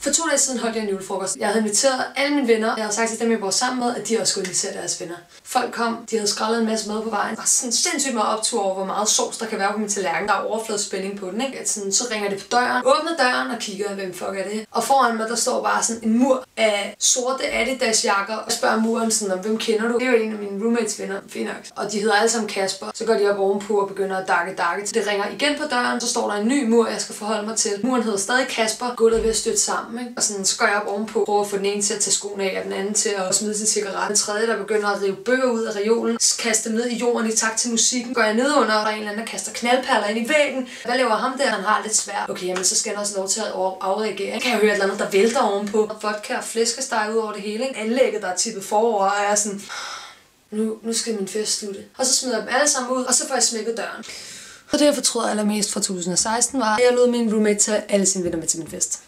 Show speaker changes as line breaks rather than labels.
For 2 dage siden holdt jeg en julefrokost. Jeg havde inviteret alle mine venner. Jeg havde sagt til dem, jeg bor sammen med, at de også skulle invitere deres venner. Folk kom, de havde skrællet en masse mad på vejen. Og sådan sindssygt meget optur over, hvor meget sovs der kan være på min tallerken. Der er overfladespænding på den, ikke? At sådan, så ringer det på døren, åbner døren og kigger, hvem fuck er det? Og foran mig, der står bare sådan en mur af sorte Adidas jakker. Og spørger muren sådan, om hvem kender du? Det er jo en af mine roommates venner, Phoenix. Og de hedder alle sammen Kasper. Så går de op ovenpå og begynder at dakke. Det ringer igen på døren, så står der en ny mur, jeg skal forholde mig til. Muren hedder stadig Kasper. Gulvet er ved at støtte sammen, ikke? Og sådan, så går jeg op ovenpå, prøver at få den ene til at tage skoene af, og den anden til at smide sin cigaret. Den tredje, der begynder at rive bøger ud af reolen, kaste dem ned i jorden i takt til musikken. Går jeg ned under, og der er en eller anden, der kaster knaldperler ind i væggen. Hvad laver ham der? Han har lidt svært. Okay, jamen så skal han også lov til at afreagere. Kan jeg høre et eller andet, der vælter ovenpå? Vodka og flæskesteg ud over det hele, ikke? Anlægget, der er tippet forover, og jeg er sådan, nu skal min fest slutte. Og så smider jeg dem alle sammen ud, og så får jeg smækket døren. Og det jeg fortrød allermest fra 2016 var, at jeg lod min roommate tage alle sine venner med til min fest.